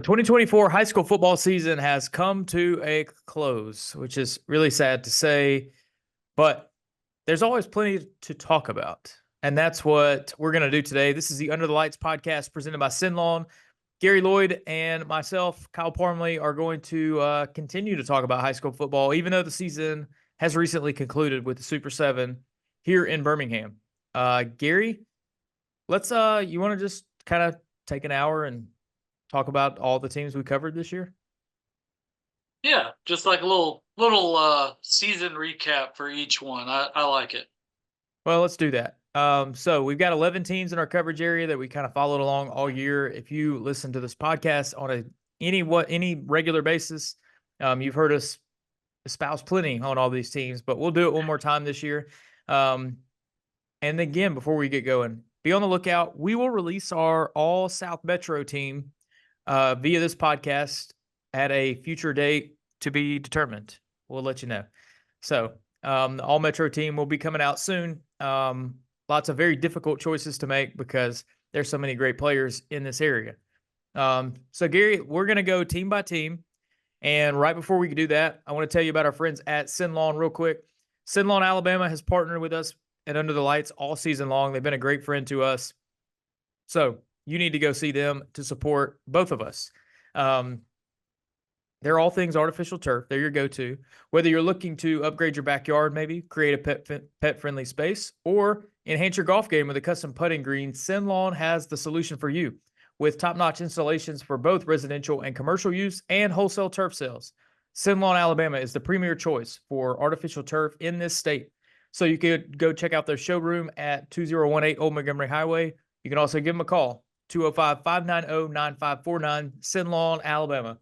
The 2024 high school football season has come to a close, which is really sad to say, but there's always plenty to talk about. And that's what we're going to do today. This is the Under the Lights podcast presented by SYNLawn. Gary Lloyd and myself, Kyle Parmley, are going to continue to talk about high school football, even though the season has recently concluded with the Super 7 here in Birmingham. Gary, you want to just kind of take an hour and talk about all the teams we covered this year? Yeah, just like a little season recap for each one. I like it. Well, let's do that. So we've got 11 teams in our coverage area that we kind of followed along all year. If you listen to this podcast on any regular basis, you've heard us espouse plenty on all these teams, but we'll do it one more time this year. And again, before we get going, be on the lookout. We will release our all South Metro team via this podcast at a future date to be determined. We'll let you know. So the all Metro team will be coming out soon. Lots of very difficult choices to make because there's so many great players in this area. So Gary, we're going to go team by team. And right before we can do that, I want to tell you about our friends at SYNLawn real quick. SYNLawn Alabama has partnered with us at Under the Lights all season long. They've been a great friend to us. So you need to go see them to support both of us. They're all things artificial turf. They're your go-to. Whether you're looking to upgrade your backyard, maybe create a pet-friendly space, or enhance your golf game with a custom putting green, SYNLawn has the solution for you. With top-notch installations for both residential and commercial use and wholesale turf sales, SYNLawn Alabama is the premier choice for artificial turf in this state. So you could go check out their showroom at 2018 Old Montgomery Highway. You can also give them a call, 205-590-9549, SYNLawn Alabama.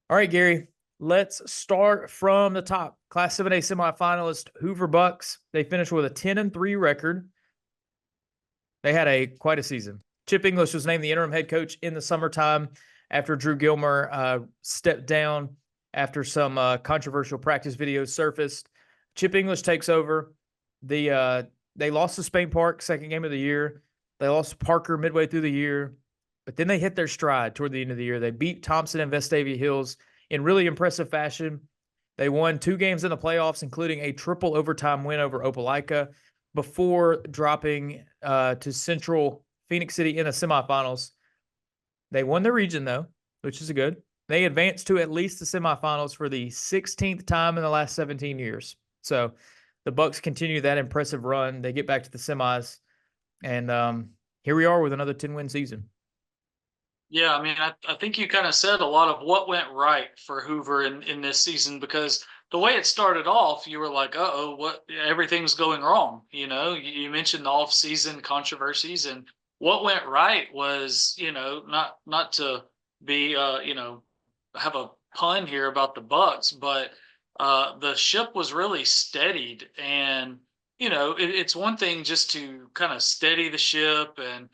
All right, Gary, let's start from the top. Class 7A semifinalist Hoover Bucks. They finished with a 10-3 record. They had quite a season. Chip English was named the interim head coach in the summertime after Drew Gilmer stepped down after some controversial practice videos surfaced. Chip English takes over. They lost to Spain Park, second game of the year. They lost to Parker midway through the year. But then they hit their stride toward the end of the year. They beat Thompson and Vestavia Hills in really impressive fashion. They won 2 games in the playoffs, including a triple overtime win over Opelika before dropping to Central Phoenix City in the semifinals. They won the region, though, which is good. They advanced to at least the semifinals for the 16th time in the last 17 years. So the Bucks continue that impressive run. They get back to the semis, and here we are with another 10-win season. Yeah, I mean, I think you kind of said a lot of what went right for Hoover in this season, because the way it started off, you were like, everything's going wrong. You mentioned the off-season controversies, and what went right was, not to be, have a pun here about the Bucks, but the ship was really steadied. And, it's one thing just to kind of steady the ship and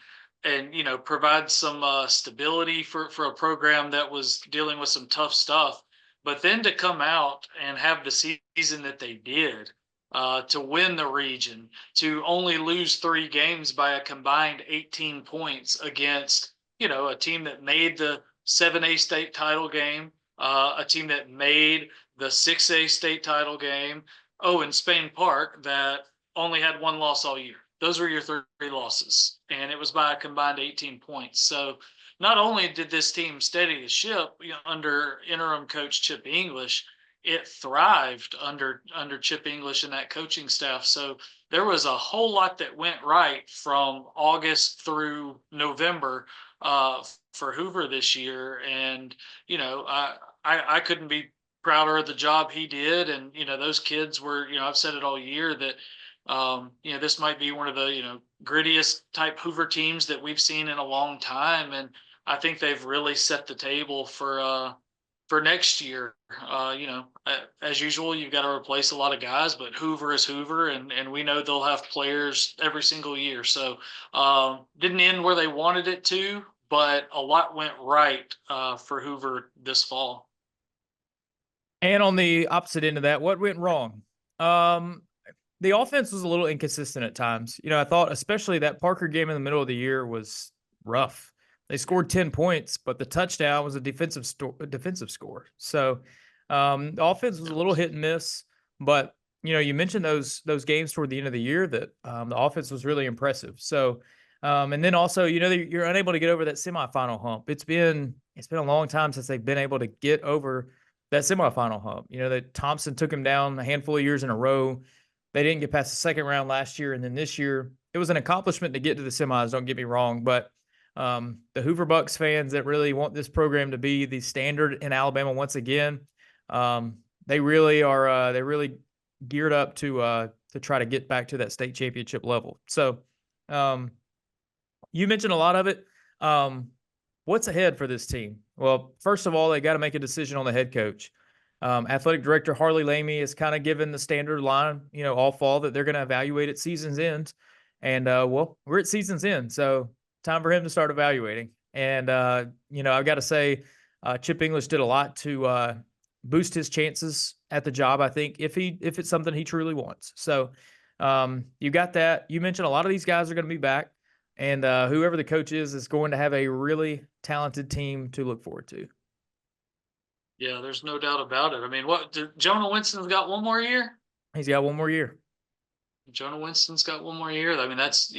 provide some stability for a program that was dealing with some tough stuff, but then to come out and have the season that they did, to win the region, to only lose 3 games by a combined 18 points against a team that made the 7A state title game, a team that made the 6A state title game, and Spain Park that only had 1 loss all year. Those were your 3 losses, and it was by a combined 18 points. So not only did this team steady the ship under interim coach Chip English, it thrived under Chip English and that coaching staff. So there was a whole lot that went right from August through November for Hoover this year. And, I couldn't be prouder of the job he did. And, those kids were, I've said it all year that this might be one of the, grittiest type Hoover teams that we've seen in a long time. And I think they've really set the table for next year. As usual, you've got to replace a lot of guys, but Hoover is Hoover, and we know they'll have players every single year. So didn't end where they wanted it to, but a lot went right for Hoover this fall. And on the opposite end of that, what went wrong? The offense was a little inconsistent at times. I thought especially that Parker game in the middle of the year was rough. They scored 10 points, but the touchdown was a defensive score. So the offense was a little hit and miss, but you mentioned those games toward the end of the year that the offense was really impressive. So and then also, you're unable to get over that semifinal hump. It's been a long time since they've been able to get over that semifinal hump. That Thompson took him down a handful of years in a row. They didn't get past the second round last year, and then this year it was an accomplishment to get to the semis. Don't get me wrong, but the Hoover Bucks fans that really want this program to be the standard in Alabama once again, they really are. They really geared up to try to get back to that state championship level. So, you mentioned a lot of it. What's ahead for this team? Well, first of all, they got to make a decision on the head coach. Athletic director Harley Lamy has kind of given the standard line, all fall that they're going to evaluate at season's end. And well, we're at season's end, so time for him to start evaluating. And I've got to say, Chip English did a lot to boost his chances at the job, I think, if it's something he truly wants. So you got that. You mentioned a lot of these guys are going to be back, and whoever the coach is going to have a really talented team to look forward to. Yeah, there's no doubt about it. I mean, Jonah Winston's got one more year? He's got one more year. Jonah Winston's got one more year. I mean, that's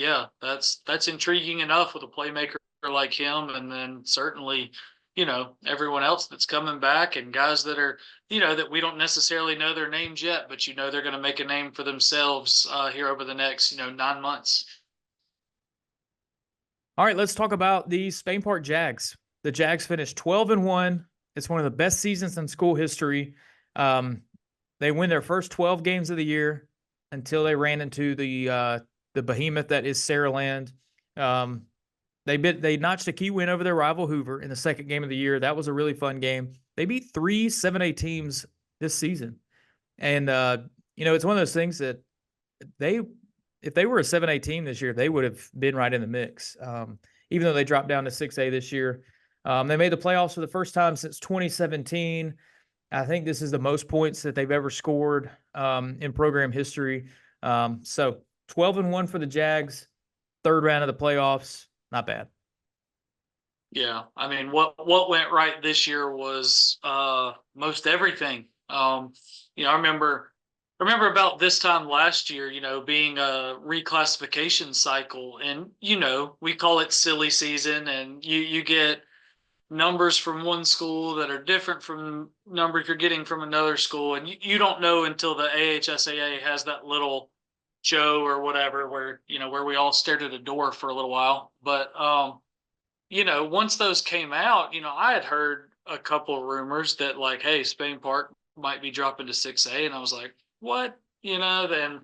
intriguing enough with a playmaker like him, and then certainly, everyone else that's coming back and guys that are, that we don't necessarily know their names yet, but they're going to make a name for themselves here over the next 9 months. All right, let's talk about the Spain Park Jags. The Jags finished 12-1. It's one of the best seasons in school history. They win their first 12 games of the year until they ran into the behemoth that is Saraland. They notched a key win over their rival Hoover in the second game of the year. That was a really fun game. They beat 3 7A teams this season. And, it's one of those things that if they were a 7A team this year, they would have been right in the mix. Even though they dropped down to 6A this year. They made the playoffs for the first time since 2017. I think this is the most points that they've ever scored in program history. So 12-1 for the Jags, third round of the playoffs. Not bad. Yeah, I mean, what went right this year was most everything. I remember about this time last year, being a reclassification cycle, and we call it silly season, and you get numbers from one school that are different from numbers you're getting from another school, and you don't know until the AHSAA has that little show or whatever where we all stared at a door for a little while. But once those came out, I had heard a couple of rumors that like, hey, Spain Park might be dropping to 6A, and I was like, what? Then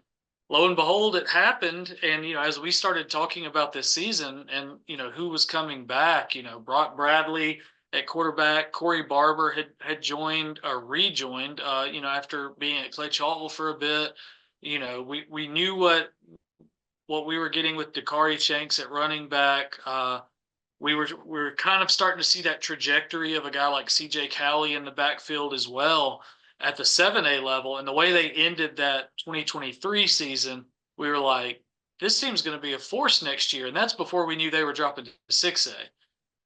lo and behold, it happened. And, as we started talking about this season and, who was coming back, Brock Bradley at quarterback, Corey Barber had joined or rejoined, after being at Clay Chaltville for a bit. We knew what we were getting with Dakari Shanks at running back. We were kind of starting to see that trajectory of a guy like CJ Cowley in the backfield as well at the 7A level. And the way they ended that 2023 season, we were like, this team's going to be a force next year. And that's before we knew they were dropping to 6A.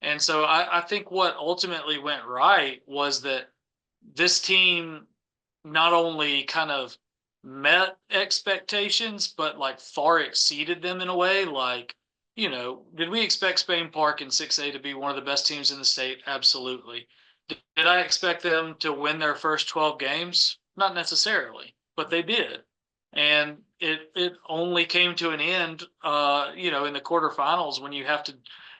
And so I think what ultimately went right was that this team not only kind of met expectations, but like far exceeded them in a way. Like, did we expect Spain Park in 6A to be one of the best teams in the state? Absolutely. Did I expect them to win their first 12 games? Not necessarily, but they did. And it only came to an end, in the quarterfinals when you have to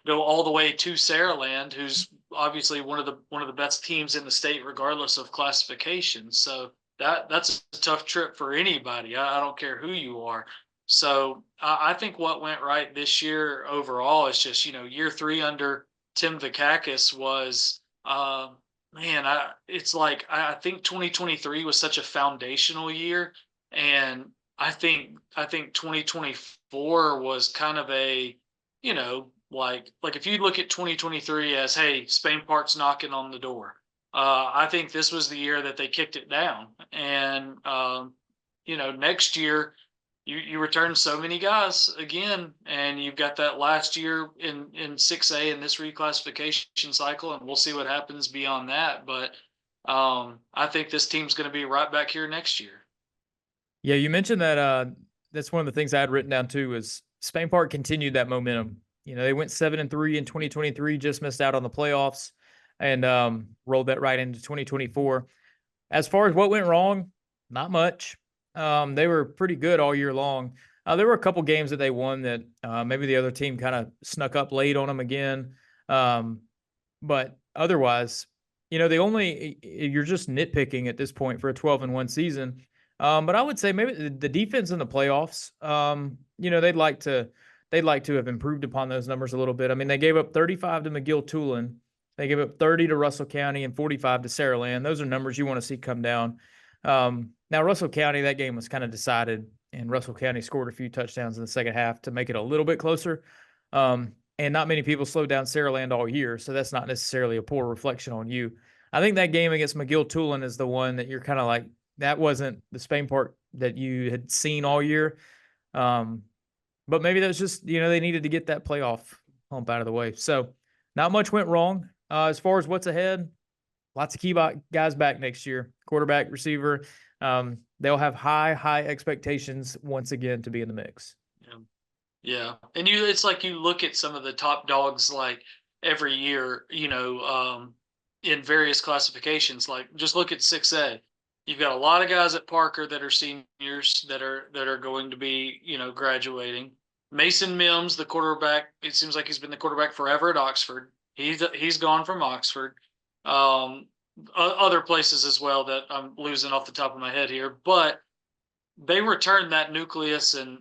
go all the way to Saraland, who's obviously one of the best teams in the state, regardless of classification. So that's a tough trip for anybody. I don't care who you are. So I think what went right this year overall is just, year 3 under Tim Vikakis was, it's like, I think 2023 was such a foundational year. And I think 2024 was kind of a, like if you look at 2023 as, hey, Spain Park's knocking on the door. I think this was the year that they kicked it down. And, next year, you return so many guys again, and you've got that last year in 6A in this reclassification cycle, and we'll see what happens beyond that. But I think this team's going to be right back here next year. Yeah, you mentioned that that's one of the things I had written down too is Spain Park continued that momentum. You know, they went 7-3 in 2023, just missed out on the playoffs and rolled that right into 2024. As far as what went wrong, not much. They were pretty good all year long. There were a couple games that they won that maybe the other team kind of snuck up late on them again. But otherwise, you know, you're just nitpicking at this point for a 12-1 season. But I would say maybe the defense in the playoffs, you know, they'd like to have improved upon those numbers a little bit. I mean, they gave up 35 to McGill-Tulane. They gave up 30 to Russell County and 45 to Saraland. Those are numbers you want to see come down. Now, Russell County, that game was kind of decided, and Russell County scored a few touchdowns in the second half to make it a little bit closer. And not many people slowed down Saraland all year, so that's not necessarily a poor reflection on you. I think that game against McGill-Tulane is the one that you're kind of like, that wasn't the Spain Park that you had seen all year. But maybe that's just, you know, they needed to get that playoff hump out of the way. So not much went wrong. As far as what's ahead, lots of key guys back next year, quarterback, receiver. They'll have high expectations once again to be in the mix. Yeah. Yeah. And it's like you look at some of the top dogs like every year, in various classifications, like just look at 6A. You've got a lot of guys at Parker that are seniors that are going to be, graduating. Mason Mims, the quarterback, it seems like he's been the quarterback forever at Oxford. He's gone from Oxford. Other places as well that I'm losing off the top of my head here, but they return that nucleus and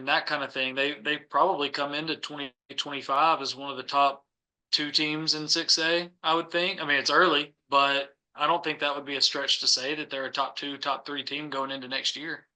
that kind of thing. They probably come into 2025 as one of the top two teams in 6A, I would think. I mean, it's early, but I don't think that would be a stretch to say that they're a top two, top three team going into next year.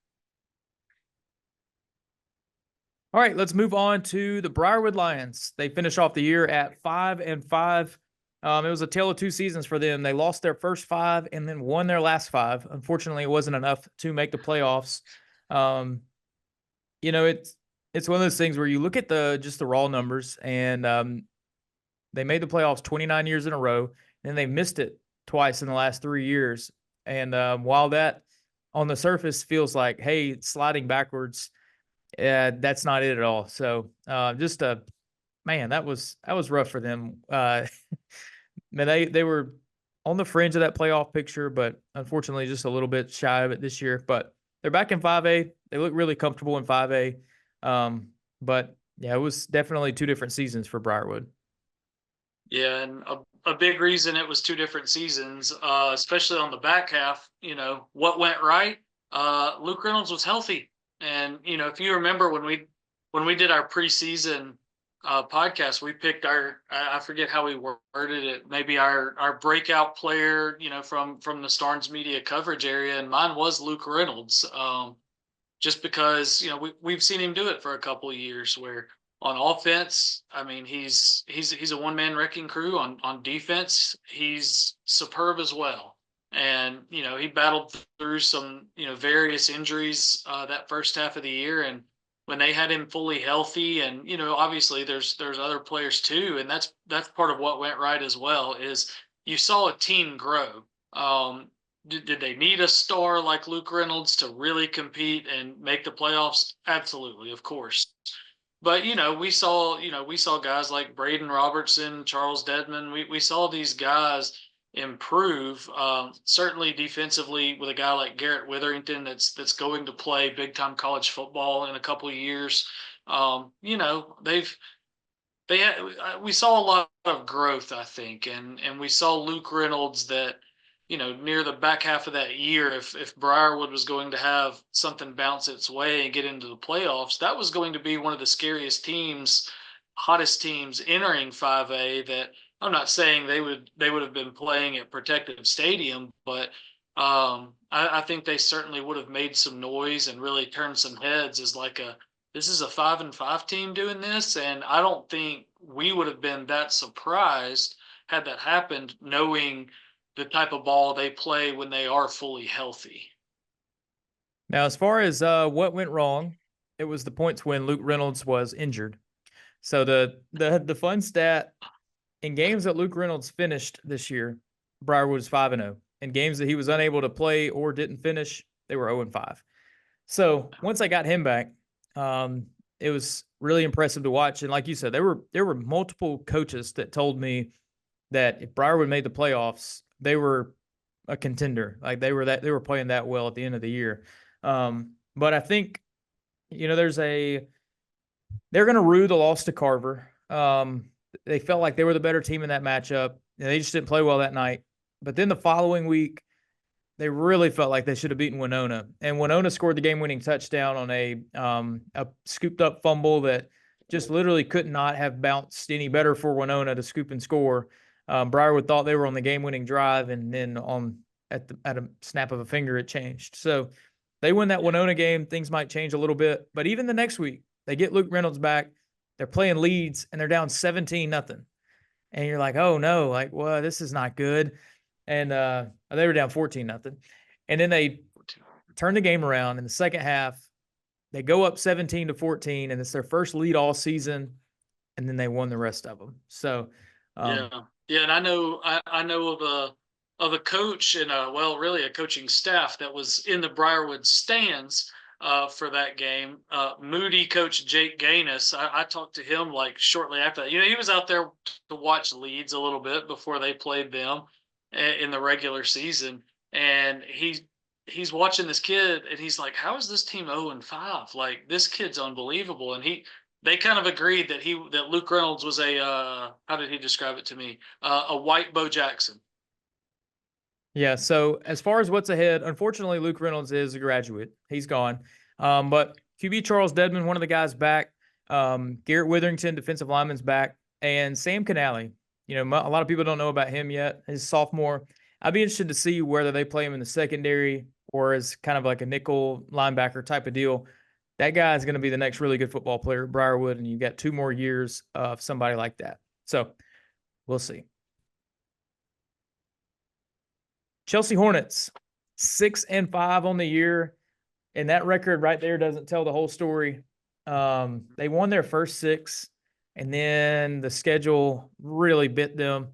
All right, let's move on to the Briarwood Lions. They finished off the year at 5-5. It was a tale of two seasons for them. They lost their first 5 and then won their last 5. Unfortunately, it wasn't enough to make the playoffs. You know, it's one of those things where you look at just the raw numbers, and they made the playoffs 29 years in a row, and they missed it twice in the last 3 years. And while that on the surface feels like, hey, it's sliding backwards, that's not it at all. So man, that was rough for them. Man, they were on the fringe of that playoff picture, but unfortunately just a little bit shy of it this year. But they're back in 5A. They look really comfortable in 5A. But yeah, it was definitely 2 different seasons for Briarwood. Yeah, and a big reason it was 2 different seasons, especially on the back half, what went right? Luke Reynolds was healthy. And, if you remember when we did our preseason podcast, we picked I forget how we worded it, maybe our breakout player, from the Starnes Media coverage area, and mine was Luke Reynolds. Just because, we've seen him do it for a couple of years where on offense, I mean, he's a one-man wrecking crew. On defense, he's superb as well. And, he battled through some, various injuries that first half of the year. And when they had him fully healthy, and, obviously there's other players too. And that's part of what went right as well, is you saw a team grow. Did they need a star like Luke Reynolds to really compete and make the playoffs? Absolutely, of course. But we saw guys like Braden Robertson, Charles Dedman. We saw these guys improve. Certainly defensively with a guy like Garrett Witherington that's going to play big time college football in a couple of years. We saw a lot of growth, I think, and we saw Luke Reynolds that, near the back half of that year, if Briarwood was going to have something bounce its way and get into the playoffs, that was going to be one of the scariest teams, hottest teams entering 5A. That I'm not saying they would have been playing at Protective Stadium, but I think they certainly would have made some noise and really turned some heads as this is a 5-5 team doing this. And I don't think we would have been that surprised had that happened, knowing the type of ball they play when they are fully healthy. Now, as far as what went wrong, it was the points when Luke Reynolds was injured. So the fun stat in games that Luke Reynolds finished this year, Briarwood was 5-0. In games that he was unable to play or didn't finish, they were 0-5. So once I got him back, it was really impressive to watch. And like you said, there were multiple coaches that told me that if Briarwood made the playoffs, they were a contender. Like they were playing that well at the end of the year. But I think, they're going to rue the loss to Carver. They felt like they were the better team in that matchup. And they just didn't play well that night. But then the following week, they really felt like they should have beaten Winona. And Winona scored the game-winning touchdown on a scooped-up fumble that just literally could not have bounced any better for Winona to scoop and score. Briarwood thought they were on the game-winning drive, and then at a snap of a finger, it changed. So they win that Winona game. Things might change a little bit. But even the next week, they get Luke Reynolds back. They're playing Leeds, and they're down 17-0. And you're like, oh, no, like, well, this is not good. And they were down 14-0. And then they turn the game around in the second half. They go up 17-14, and it's their first lead all season. And then they won the rest of them. So, yeah. And I know of a coach and really a coaching staff that was in the Briarwood stands for that game. Moody coach Jake Gaines. I talked to him like shortly after that. He was out there to watch Leeds a little bit before they played them in the regular season, and he's watching this kid, and he's like, how is this team 0-5? Like, this kid's unbelievable. And they kind of agreed that Luke Reynolds was how did he describe it to me? A white Bo Jackson. Yeah. So as far as what's ahead, unfortunately, Luke Reynolds is a graduate. He's gone. But QB Charles Dedman, one of the guys back. Garrett Witherington, defensive lineman's back, and Sam Canale. A lot of people don't know about him yet. His sophomore. I'd be interested to see whether they play him in the secondary or as kind of like a nickel linebacker type of deal. That guy is going to be the next really good football player at Briarwood, and you've got 2 more years of somebody like that. So we'll see. Chelsea Hornets, 6-5 on the year, and that record right there doesn't tell the whole story. They won their first 6. And then the schedule really bit them.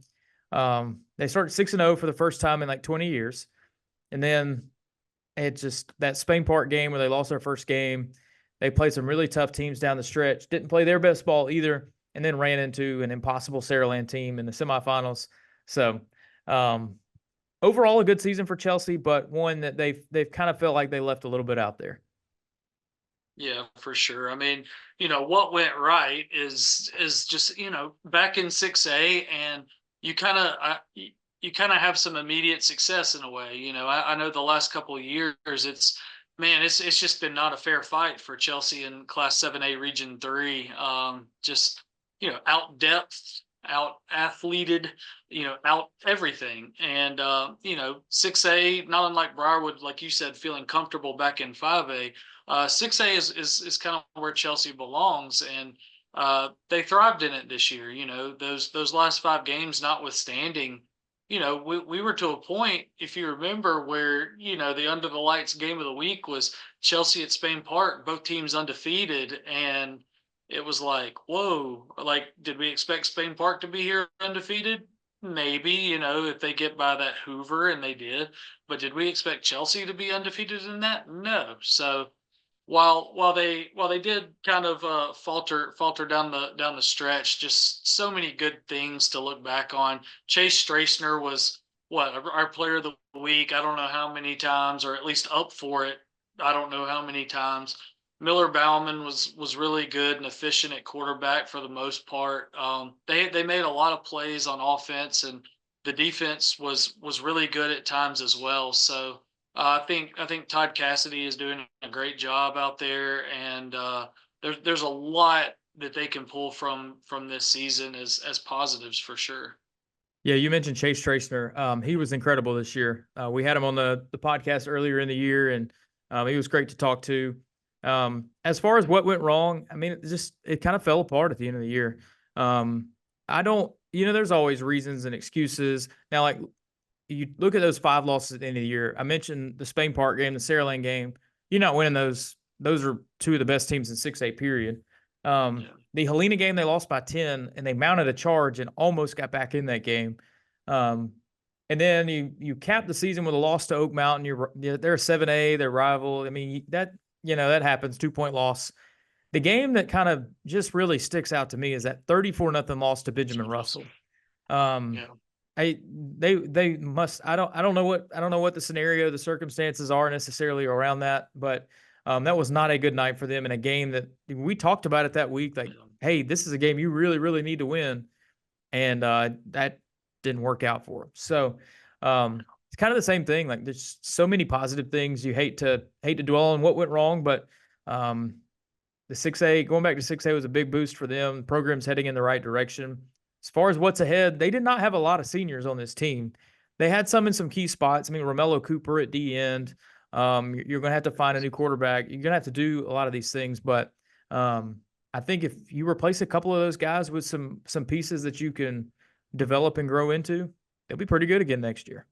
They started 6-0 for the first time in like 20 years. And then that Spain Park game where they lost their first game. They played some really tough teams down the stretch. Didn't play their best ball either. And then ran into an impossible SYNLawn team in the semifinals. So overall, a good season for Chelsea, but one that they've kind of felt like they left a little bit out there. Yeah, for sure. I mean, what went right is just, back in 6A, and you kind of have some immediate success in a way. I know the last couple of years it's just been not a fair fight for Chelsea in Class 7A Region 3. Just, out depth, out athleted, out everything. And 6A, not unlike Briarwood, like you said, feeling comfortable back in 5A. 6A is kind of where Chelsea belongs, and they thrived in it this year. Those last 5 games notwithstanding, we were to a point, if you remember, where the under the lights game of the week was Chelsea at Spain Park, both teams undefeated, and it was like, whoa, like, did we expect Spain Park to be here undefeated? Maybe, if they get by that Hoover, and they did, but did we expect Chelsea to be undefeated in that? No. So while they did kind of falter down the stretch, just so many good things to look back on. Chase Strassner was our player of the week. I don't know how many times, or at least up for it. I don't know how many times. Miller Bauman was really good and efficient at quarterback for the most part. They made a lot of plays on offense, and the defense was really good at times as well. So I think Todd Cassidy is doing a great job out there, and there's a lot that they can pull from this season as positives for sure. Yeah, you mentioned Chase Strassner. He was incredible this year. We had him on the podcast earlier in the year, and he was great to talk to. As far as what went wrong, I mean, it kind of fell apart at the end of the year. There's always reasons and excuses. Now, like, you look at those 5 losses at the end of the year. I mentioned the Spain Park game, the SYNLawn game. You're not winning those those are two of the best teams in 6A period. Yeah. The Helena game, they lost by 10 and they mounted a charge and almost got back in that game. And then you cap the season with a loss to Oak Mountain. They're 7A, they're rival. I mean, that happens, 2-point loss. The game that kind of just really sticks out to me is that 34-0 loss to Benjamin Russell. Yeah. They must, I don't know what the scenario, the circumstances are necessarily around that, but that was not a good night for them in a game that we talked about it that week. Like, hey, this is a game you really, really need to win. And that didn't work out for them. So it's kind of the same thing. Like, there's so many positive things. You hate to dwell on what went wrong, but the 6A, going back to 6A was a big boost for them. The program's heading in the right direction. As far as what's ahead, they did not have a lot of seniors on this team. They had some in some key spots. I mean, Romello Cooper at D end. You're going to have to find a new quarterback. You're going to have to do a lot of these things. But I think if you replace a couple of those guys with some pieces that you can develop and grow into, they'll be pretty good again next year.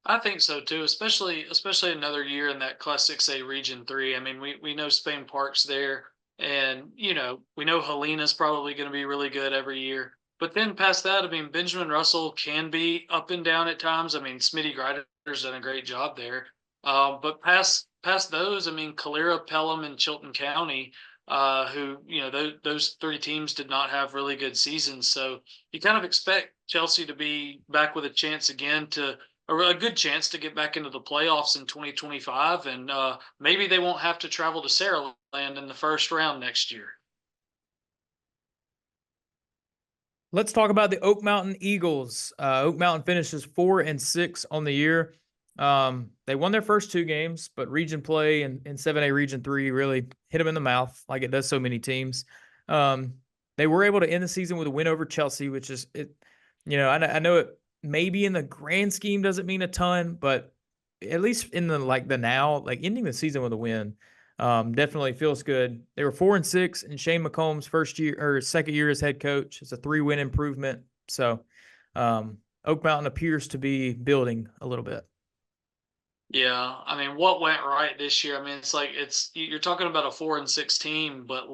I think so too, especially another year in that Class 6A Region 3. I mean, we know Spain Park's there, and we know Helena's probably going to be really good every year. But then past that, I mean, Benjamin Russell can be up and down at times. I mean, Smitty Greider's done a great job there. But past those, I mean, Calera, Pelham, and Chilton County, who those three teams did not have really good seasons. So you kind of expect Chelsea to be back with a chance again a good chance to get back into the playoffs in 2025, and maybe they won't have to travel to Saraland in the first round next year. Let's talk about the Oak Mountain Eagles. Oak Mountain finishes 4-6 on the year. They won their first 2 games, but region play in 7A Region 3 really hit them in the mouth like it does so many teams. They were able to end the season with a win over Chelsea, which is it. I know it maybe in the grand scheme doesn't mean a ton, but at least in the now, ending the season with a win, definitely feels good. They were 4-6 in Shane McComb's second year as head coach. It's a 3-win improvement. So Oak Mountain appears to be building a little bit. Yeah, I mean, what went right this year? I mean, you're talking about a 4-6 team, but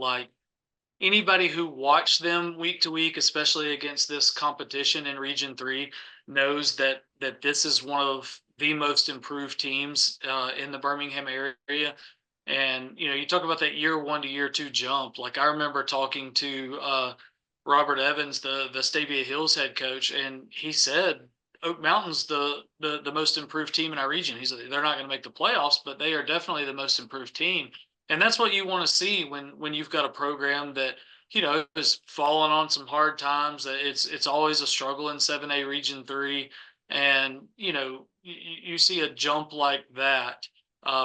anybody who watched them week to week, especially against this competition in Region 3, knows that this is one of the most improved teams in the Birmingham area. And, you talk about that year 1 to year 2 jump. Like, I remember talking to Robert Evans, the Vestavia Hills head coach, and he said Oak Mountain's the most improved team in our region. He said they're not going to make the playoffs, but they are definitely the most improved team. And that's what you want to see when you've got a program that is falling on some hard times. It's always a struggle in 7A Region 3, and you see a jump like that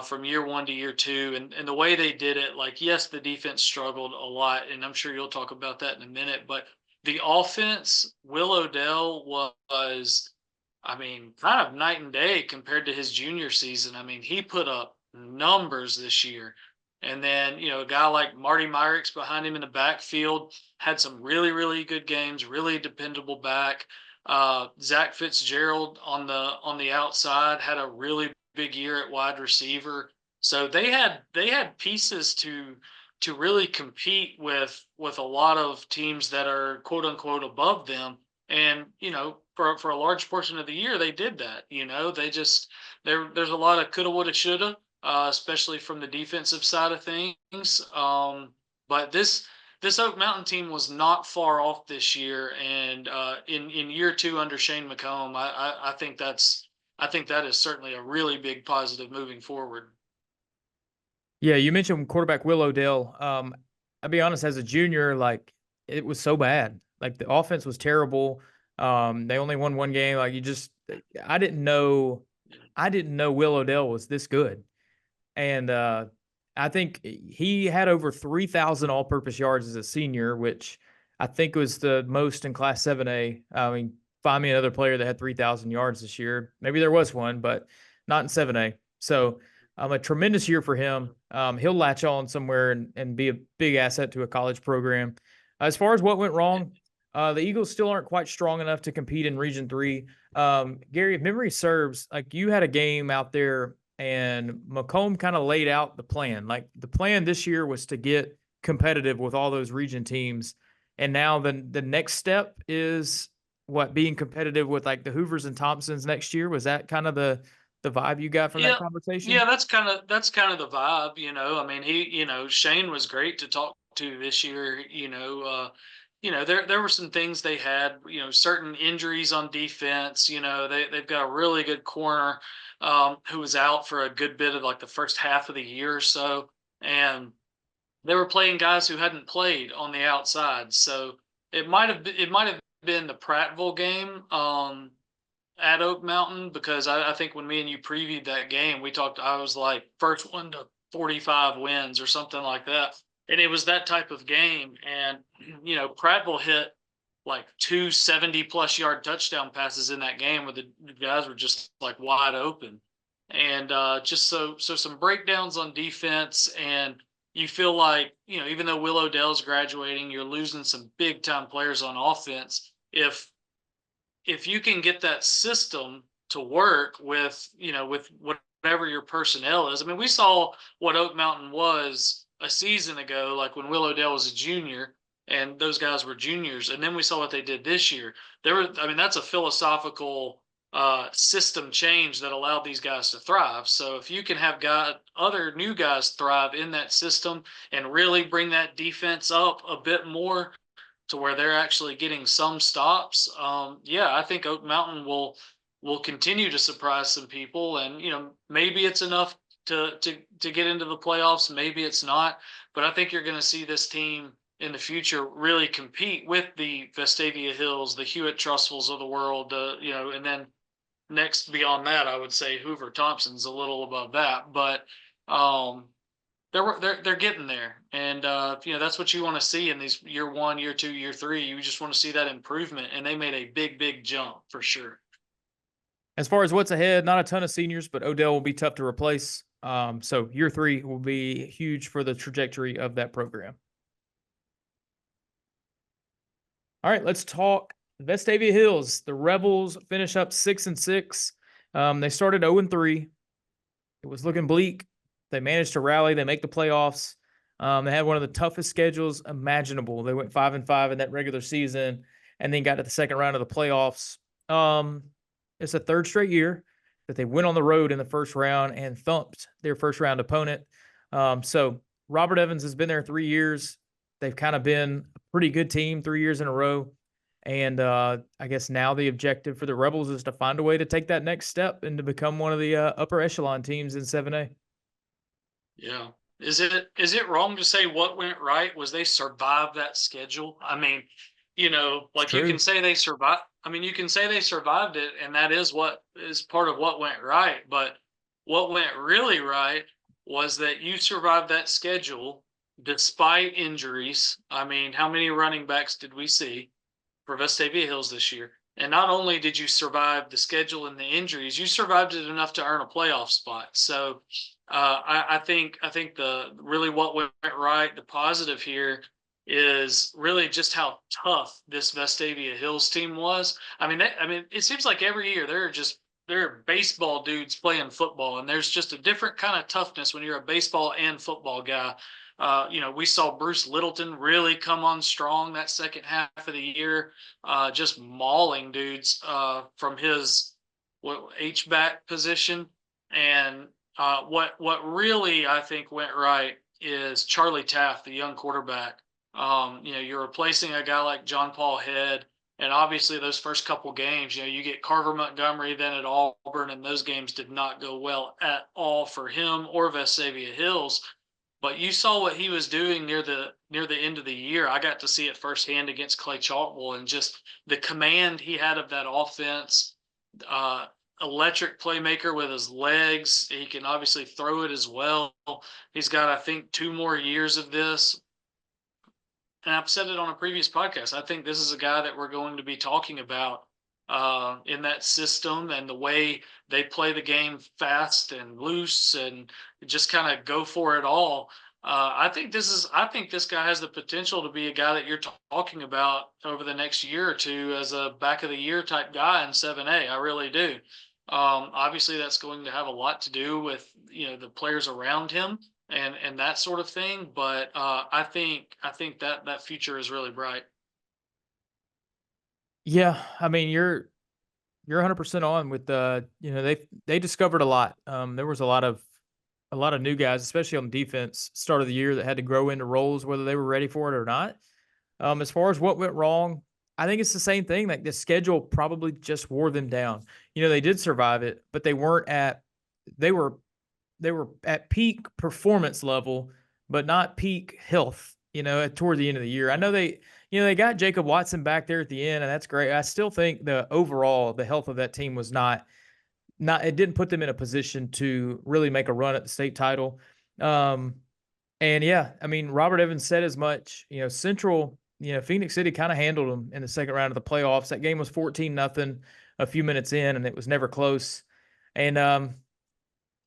from year 1 to year 2, and the way they did it. Like, yes, the defense struggled a lot, and I'm sure you'll talk about that in a minute. But the offense, Will Odell was, I mean, kind of night and day compared to his junior season. I mean, he put up numbers this year. And then, a guy like Marty Myrick's behind him in the backfield had some really, really good games, really dependable back. Zach Fitzgerald on the outside had a really big year at wide receiver. So they had pieces to really compete with a lot of teams that are quote unquote above them. And, for a large portion of the year, they did that. There's a lot of coulda, woulda, shoulda. Especially from the defensive side of things. But this Oak Mountain team was not far off this year, and in year 2 under Shane McComb, I think that is certainly a really big positive moving forward. Yeah, you mentioned quarterback Will Odell. I'll be honest, as a junior, it was so bad. Like, the offense was terrible. They only won 1 game. I didn't know Will Odell was this good. And I think he had over 3,000 all-purpose yards as a senior, which I think was the most in Class 7A. I mean, find me another player that had 3,000 yards this year. Maybe there was one, but not in 7A. So a tremendous year for him. He'll latch on somewhere and be a big asset to a college program. As far as what went wrong, the Eagles still aren't quite strong enough to compete in Region 3. Gary, if memory serves, you had a game out there and Macomb kind of laid out the plan. Like the plan this year was to get competitive with all those region teams. And now the next step is what, being competitive with like the Hoovers and Thompsons next year. Was that kind of the vibe you got from that Yeah, conversation? yeah, that's kind of the vibe, you know. I mean, Shane was great to talk to this year. There were some things they had, certain injuries on defense. They've got a really good corner who was out for a good bit of like the first half of the year or so, and they were playing guys who hadn't played on the outside. So it might have been the Prattville game. At Oak Mountain, because I think when me and you previewed that game, we talked. I was like first one to 45 wins or something like that, and it was that type of game. And Prattville hit like 270+ yard touchdown passes in that game, where the guys were just like wide open, and just so some breakdowns on defense. And you feel like, even though Will Odell's graduating, you're losing some big time players on offense. If you can get that system to work with whatever your personnel is. I mean, we saw what Oak Mountain was a season ago, like when Will Odell was a junior and those guys were juniors, and then we saw what they did this year. I mean, that's a philosophical system change that allowed these guys to thrive. So if you can have other new guys thrive in that system and really bring that defense up a bit more, to where they're actually getting some stops. Yeah, I think Oak Mountain will continue to surprise some people, and maybe it's enough to get into the playoffs. Maybe it's not, but I think you're going to see this team in the future really compete with the Vestavia Hills, the Hewitt Trustfuls of the world. And then next beyond that, I would say Hoover Thompson's a little above that, but um, they're getting there, and that's what you want to see in these year 1, year 2, year 3. You just want to see that improvement, and they made a big jump for sure. As far as what's ahead, not a ton of seniors, but Odell will be tough to replace. So year 3 will be huge for the trajectory of that program. All right, let's talk Vestavia Hills. The Rebels finish up 6-6. They started 0-3. It was looking bleak. They managed to rally. They make the playoffs. They had one of the toughest schedules imaginable. They went 5-5 in that regular season, and then got to the second round of the playoffs. It's a third straight year that they went on the road in the first round and thumped their first round opponent. So Robert Evans has been there 3 years. They've kind of been a pretty good team 3 years in a row. And I guess now the objective for the Rebels is to find a way to take that next step and to become one of the upper echelon teams in 7A. Yeah. Is it wrong to say what went right was they survived that schedule? I mean, like you can say they survived. I mean, you can say they survived it, and that is what is part of what went right. But what went really right was that you survived that schedule despite injuries. I mean, how many running backs did we see for Vestavia Hills this year? And not only did you survive the schedule and the injuries, you survived it enough to earn a playoff spot. So I think the really what went right, the positive here is really just how tough this Vestavia Hills team was. I mean, it seems like every year they're baseball dudes playing football, and there's just a different kind of toughness when you're a baseball and football guy. We saw Bruce Littleton really come on strong that second half of the year, just mauling dudes from his H-back position. And what really I think went right is Charlie Taft, the young quarterback. You're replacing a guy like John Paul Head, and obviously those first couple games, you get Carver Montgomery then at Auburn, and those games did not go well at all for him or Vestavia Hills. But you saw what he was doing near the end of the year. I got to see it firsthand against Clay Chalkwell, and just the command he had of that offense. Electric playmaker with his legs. He can obviously throw it as well. He's got, I think, 2 more years of this. And I've said it on a previous podcast. I think this is a guy that we're going to be talking about in that system, and the way they play the game fast and loose and just kind of go for it all. I think this guy has the potential to be a guy that you're talking about over the next year or two as a back of the year type guy in 7A. I really do. Obviously, that's going to have a lot to do with the players around him and that sort of thing. But I think that future is really bright. Yeah, I mean, you're 100% on with they discovered a lot. There was a lot of new guys, especially on defense, start of the year that had to grow into roles whether they were ready for it or not. As far as what went wrong, I think it's the same thing. Like the schedule probably just wore them down. They did survive it, but they were they were at peak performance level, but not peak health, toward the end of the year. I know they got Jacob Watson back there at the end, and that's great. I still think the health of that team was not it didn't put them in a position to really make a run at the state title. Um, and yeah, I mean, Robert Evans said as much. Phoenix City kind of handled them in the second round of the playoffs. That game was 14-0 a few minutes in, and it was never close. And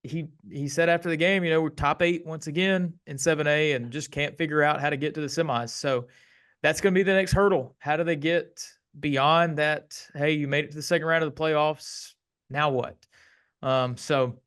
he said after the game, we're top 8 once again in 7A and just can't figure out how to get to the semis. So that's going to be the next hurdle. How do they get beyond that? Hey, you made it to the second round of the playoffs. Now what? So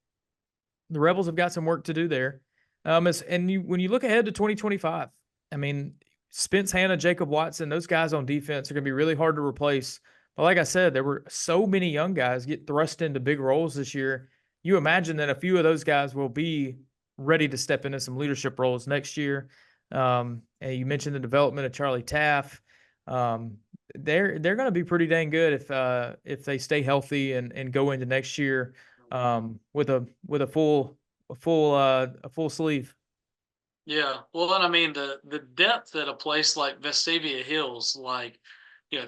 the Rebels have got some work to do there. When you look ahead to 2025, I mean, Spence Hanna, Jacob Watson, those guys on defense are going to be really hard to replace. But like I said, there were so many young guys get thrust into big roles this year. You imagine that a few of those guys will be ready to step into some leadership roles next year. And you mentioned the development of Charlie Taff. They're going to be pretty dang good if they stay healthy and go into next year with a full sleeve. Yeah. Well, and I mean the depth at a place like Vestavia Hills, like,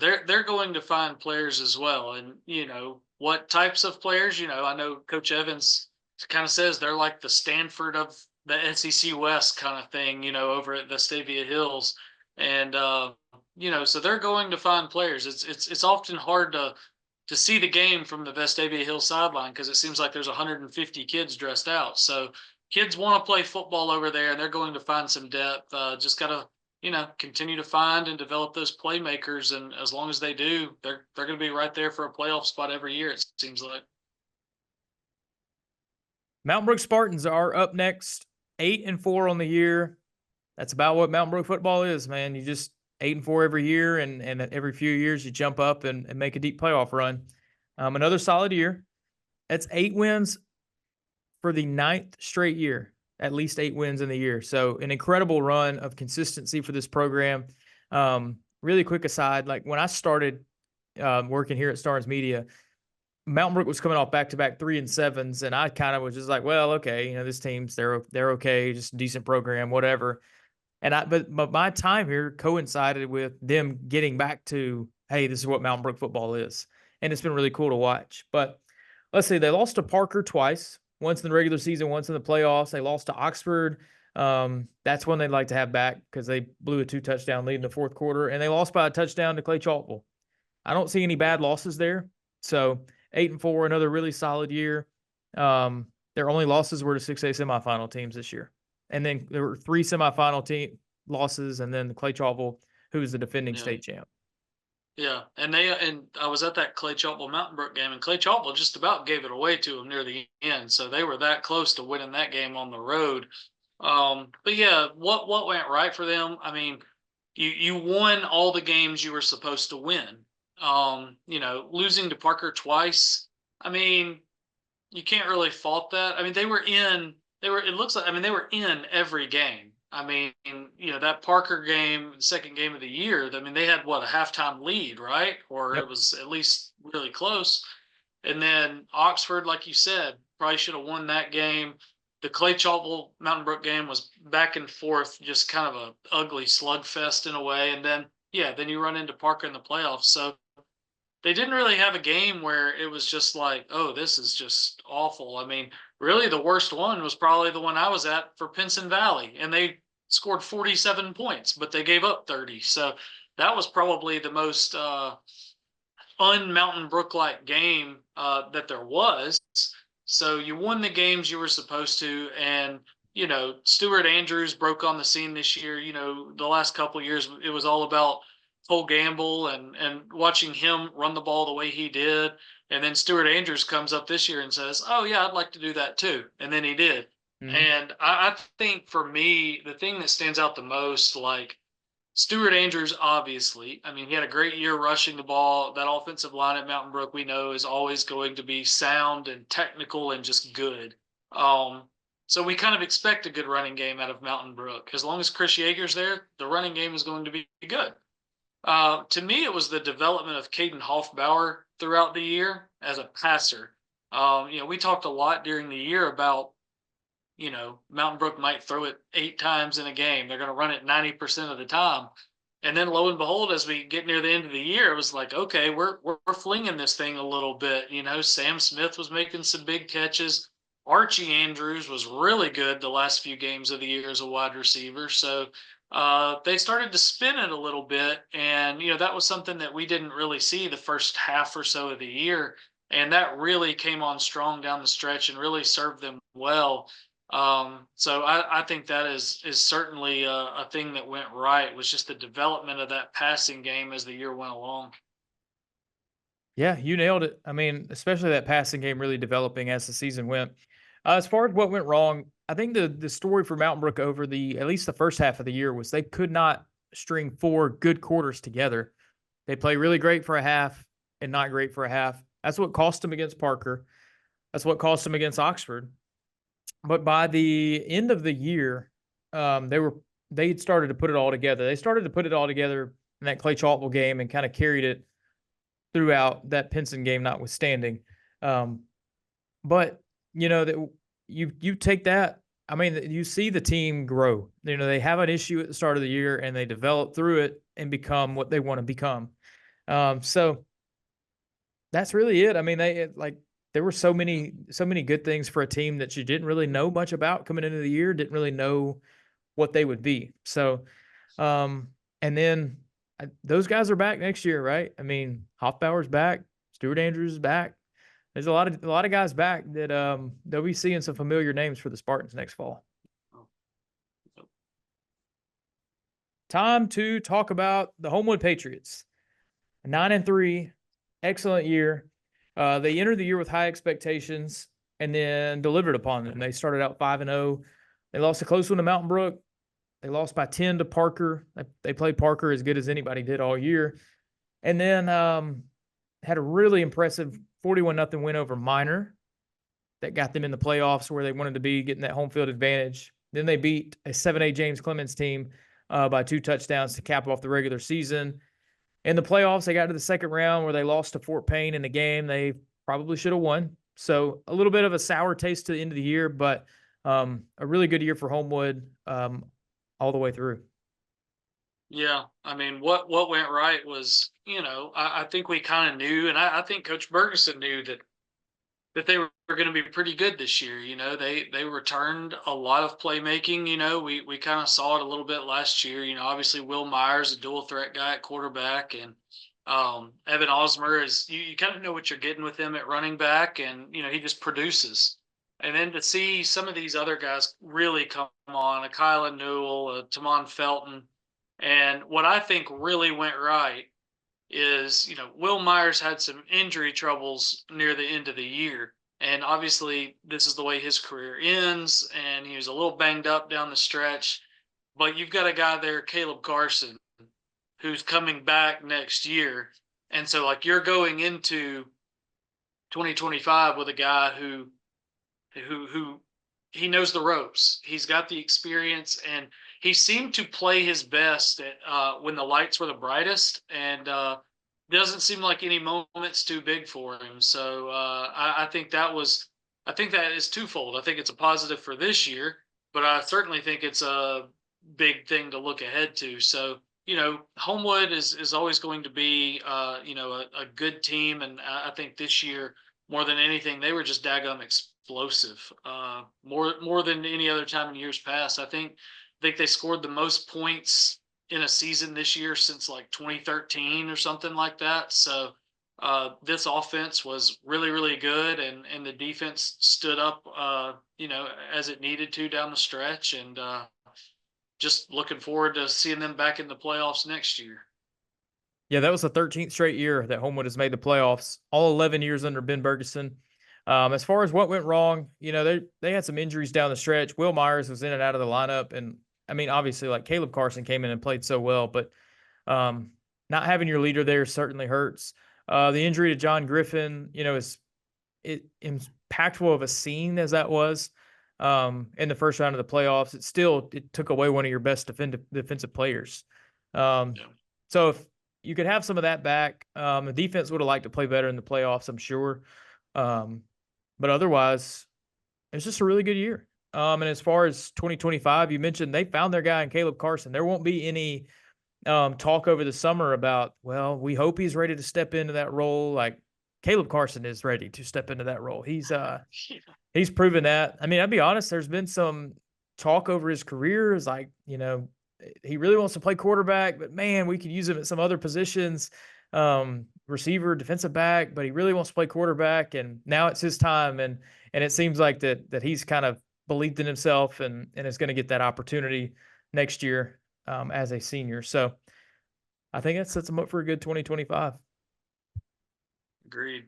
they're going to find players as well. And, what types of players, I know Coach Evans kind of says they're like the Stanford of the SEC West kind of thing, over at Vestavia Hills. And so they're going to find players. It's often hard to see the game from the Vestavia Hills sideline because it seems like there's 150 kids dressed out. So kids want to play football over there, and they're going to find some depth. Just gotta, continue to find and develop those playmakers, and as long as they do, they're going to be right there for a playoff spot every year. It seems like. Mountain Brook Spartans are up next, 8-4 on the year. That's about what Mountain Brook football is, man. You just 8-4 every year, and every few years you jump up and make a deep playoff run. Another solid year. That's 8 wins for the 9th straight year, at least 8 wins in the year. So an incredible run of consistency for this program. Really quick aside, like when I started working here at Starnes Media, Mountain Brook was coming off back-to-back 3-7s, and I kind of was just like, well, okay, this team's they're okay, just a decent program, whatever. But my time here coincided with them getting back to, hey, this is what Mountain Brook football is, and it's been really cool to watch. But let's see, they lost to Parker twice, once in the regular season, once in the playoffs. They lost to Oxford. That's one they'd like to have back because they blew a 2-touchdown lead in the fourth quarter, and they lost by a touchdown to Clay Chalkville. I don't see any bad losses there. So 8-4, another really solid year. Their only losses were to 6A semifinal teams this year. And then there were 3 semifinal team losses, and then the Clay Chalkville, who is the defending state champ. Yeah, and I was at that Clay Chalkville Mountain Brook game, and Clay Chalkville just about gave it away to them near the end. So they were that close to winning that game on the road. But yeah, what went right for them? I mean, you won all the games you were supposed to win. Losing to Parker twice. I mean, you can't really fault that. I mean, it looks like, I mean, they were in every game. I mean, that Parker game, second game of the year, I mean, they had a halftime lead, right? Or Yep. it was at least really close. And then Oxford, like you said, probably should have won that game. The Clay Chalkville Mountain Brook game was back and forth, just kind of a ugly slugfest in a way. And then, then you run into Parker in the playoffs. So they didn't really have a game where it was just like, oh, this is just awful. I mean, really the worst one was probably the one I was at for Pinson Valley, and they scored 47 points, but they gave up 30. So that was probably the most un-Mountain Brook-like game that there was. So you won the games you were supposed to, and Stuart Andrews broke on the scene this year. The last couple of years it was all about Cole Gamble and watching him run the ball the way he did. And then Stuart Andrews comes up this year and says, "Oh yeah, I'd like to do that too," and then he did. Mhm. And I think for me, the thing that stands out the most, like Stuart Andrews, obviously, I mean, he had a great year rushing the ball. That offensive line at Mountain Brook, we know, is always going to be sound and technical and just good. Um, so we kind of expect a good running game out of Mountain Brook. As long as Chris Yeager's there, the running game is going to be good. To me, it was the development of Caden Hoffbauer throughout the year as a passer. We talked a lot during the year about, Mountain Brook might throw it 8 times in a game. They're going to run it 90% of the time. And then lo and behold, as we get near the end of the year, it was like, okay, we're flinging this thing a little bit. Sam Smith was making some big catches. Archie Andrews was really good the last few games of the year as a wide receiver. So they started to spin it a little bit, and that was something that we didn't really see the first half or so of the year, and that really came on strong down the stretch and really served them well. So I think that is certainly a thing that went right, was just the development of that passing game as the year went along. Yeah, you nailed it. I mean, especially that passing game really developing as the season went. As far as what went wrong, I think the story for Mountain Brook over the at least the first half of the year was they could not string 4 good quarters together. They play really great for a half and not great for a half. That's what cost them against Parker. That's what cost them against Oxford. But by the end of the year, they had started to put it all together. They started to put it all together in that Clay Chalkville game and kind of carried it throughout that Pinson game, notwithstanding. Um, but that you take that. I mean, you see the team grow. They have an issue at the start of the year, and they develop through it and become what they want to become. So that's really it. I mean, there were so many good things for a team that you didn't really know much about coming into the year. Didn't really know what they would be. So, um, and then those guys are back next year, right? I mean, Hoffbauer's back, Stuart Andrews is back. There's a lot of guys back that they'll be seeing some familiar names for the Spartans next fall. Time to talk about the Homewood Patriots. 9-3, excellent year. They entered the year with high expectations and then delivered upon them. They started out 5-0. They lost a close one to Mountain Brook. They lost by 10 to Parker. They played Parker as good as anybody did all year. And then had a really impressive 41-0 win over Minor that got them in the playoffs where they wanted to be, getting that home field advantage. Then they beat a 7A James Clemens team by 2 touchdowns to cap off the regular season. In the playoffs, they got to the second round where they lost to Fort Payne in a game they probably should have won. So a little bit of a sour taste to the end of the year, but a really good year for Homewood all the way through. Yeah, I mean, what went right was, I think we kind of knew, and I think Coach Bergeson knew that they were going to be pretty good this year. They returned a lot of playmaking. We kind of saw it a little bit last year. Obviously Will Myers, a dual threat guy at quarterback, and Evan Osmer is, you kind of know what you're getting with him at running back, and he just produces. And then to see some of these other guys really come on, a Kylan Newell, a Tamon Felton, and what I think really went right is, Will Myers had some injury troubles near the end of the year. And obviously, this is the way his career ends. And he was a little banged up down the stretch. But you've got a guy there, Caleb Carson, who's coming back next year. And so, like, you're going into 2025 with a guy who he knows the ropes. He's got the experience, and he seemed to play his best at when the lights were the brightest, and doesn't seem like any moment's too big for him. So I think that is twofold. I think it's a positive for this year, but I certainly think it's a big thing to look ahead to. So Homewood is always going to be a good team, and I think this year more than anything they were just daggum explosive. More than any other time in years past. I think they scored the most points in a season this year since like 2013 or something like that. So this offense was really, really good, and the defense stood up, as it needed to down the stretch, and just looking forward to seeing them back in the playoffs next year. Yeah, that was the 13th straight year that Homewood has made the playoffs, all 11 years under Ben Bergeson. As far as what went wrong, they had some injuries down the stretch. Will Myers was in and out of the lineup. And I mean, obviously, like Caleb Carson came in and played so well, but not having your leader there certainly hurts. The injury to John Griffin, is impactful of a scene as that was in the first round of the playoffs. It took away one of your best defensive players. Yeah. So if you could have some of that back, the defense would have liked to play better in the playoffs, I'm sure. But otherwise, it's just a really good year. And as far as 2025, you mentioned they found their guy in Caleb Carson. There won't be any talk over the summer about, well, we hope he's ready to step into that role. Like Caleb Carson is ready to step into that role. He's proven that. I mean, I'll be honest, there's been some talk over his career is like, he really wants to play quarterback, but man, we could use him at some other positions, receiver, defensive back, but he really wants to play quarterback. And now it's his time. And it seems like that he's kind of believed in himself and is going to get that opportunity next year as a senior. So I think that sets him up for a good 2025. Agreed.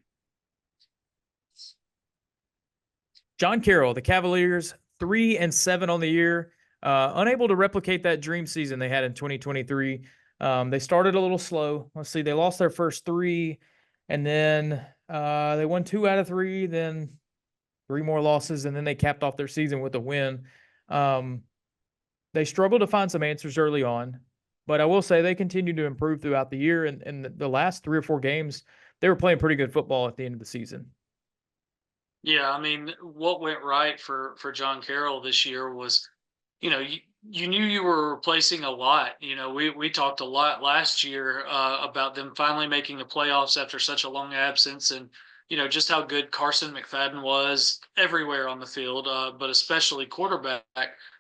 John Carroll, the Cavaliers, 3-7 on the year, unable to replicate that dream season they had in 2023. They started a little slow. Let's see, they lost their first 3, and then they won 2 out of 3, then 3 more losses, and then they capped off their season with a win. They struggled to find some answers early on, but I will say they continued to improve throughout the year. And the last 3 or 4 games, they were playing pretty good football at the end of the season. Yeah, I mean, what went right for John Carroll this year was, you knew you were replacing a lot. We talked a lot last year about them finally making the playoffs after such a long absence, and just how good Carson McFadden was everywhere on the field, but especially quarterback.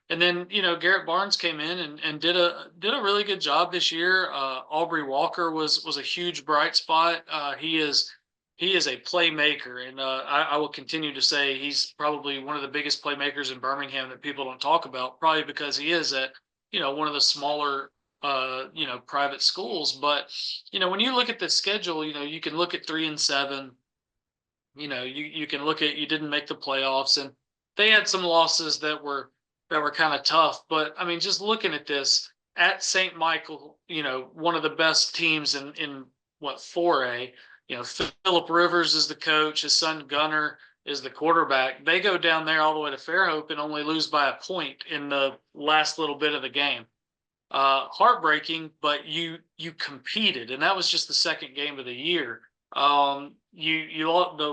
And then Garrett Barnes came in and did a really good job this year. Aubrey Walker was a huge bright spot. He is a playmaker, and I will continue to say he's probably one of the biggest playmakers in Birmingham that people don't talk about, probably because he is at one of the smaller private schools. But when you look at the schedule, you can look at 3-7. You can look at, you didn't make the playoffs, and they had some losses that were kind of tough. But I mean, just looking at this at St. Michael, one of the best teams in what 4A. Philip Rivers is the coach. His son Gunner is the quarterback. They go down there all the way to Fairhope and only lose by a point in the last little bit of the game. Heartbreaking, but you competed, and that was just the second game of the year. The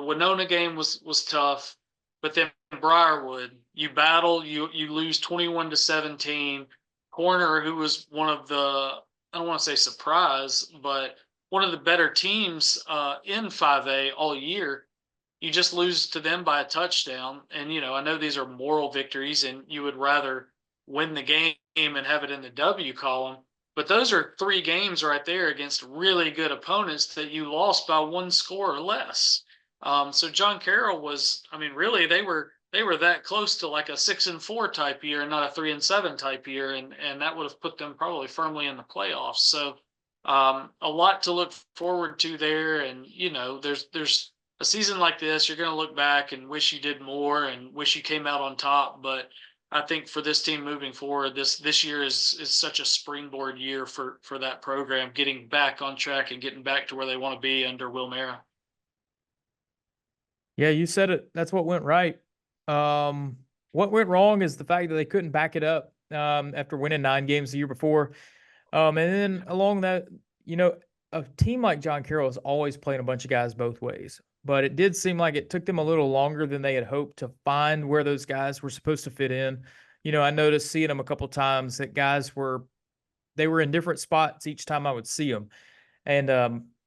Winona game was tough, but then Briarwood, you battle, you lose 21-17. Corner, who was one of the, I don't want to say surprise, but one of the better teams in 5A all year, you just lose to them by a touchdown. And, I know these are moral victories and you would rather win the game and have it in the W column, but those are 3 games right there against really good opponents that you lost by 1 score or less. So John Carroll was, I mean, really they were that close to like a 6-4 type year and not a 3-7 type year. And that would have put them probably firmly in the playoffs. So a lot to look forward to there. And, there's a season like this, you're going to look back and wish you did more and wish you came out on top. But I think for this team moving forward, this year is such a springboard year for that program, getting back on track and getting back to where they want to be under Will Mara. Yeah, you said it. That's what went right. What went wrong is the fact that they couldn't back it up after winning 9 games the year before. And then along that, a team like John Carroll is always playing a bunch of guys both ways. But it did seem like it took them a little longer than they had hoped to find where those guys were supposed to fit in. I noticed seeing them a couple times that guys were in different spots each time I would see them. And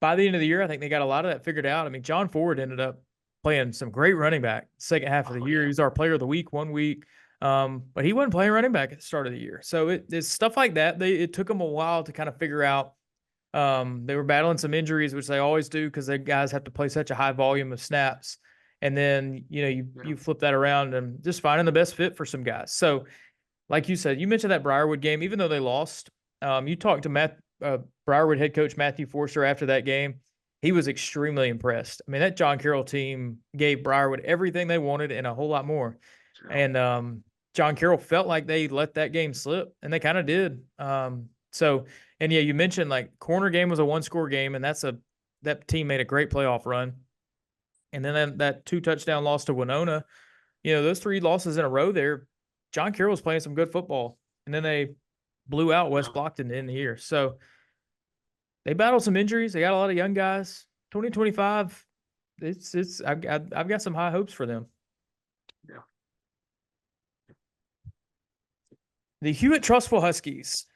by the end of the year, I think they got a lot of that figured out. I mean, John Ford ended up playing some great running back second half of the year. Yeah. He was our player of the week one week. But he wasn't playing running back at the start of the year. So it's stuff like that. It took them a while to kind of figure out. They were battling some injuries, which they always do because their guys have to play such a high volume of snaps. And then, you flip that around and just finding the best fit for some guys. So like you said, you mentioned that Briarwood game, even though they lost, you talked to Briarwood head coach Matthew Forster after that game, he was extremely impressed. I mean, that John Carroll team gave Briarwood everything they wanted and a whole lot more. And John Carroll felt like they let that game slip, and they kind of did. And yeah, you mentioned like corner game was a 1-score game, and that team made a great playoff run. And then that 2-touchdown loss to Winona, those 3 losses in a row there, John Carroll was playing some good football. And then they blew out West Blockton in the year. So they battled some injuries. They got a lot of young guys. 2025, I've got some high hopes for them. Yeah. The Hewitt-Trussville Huskies,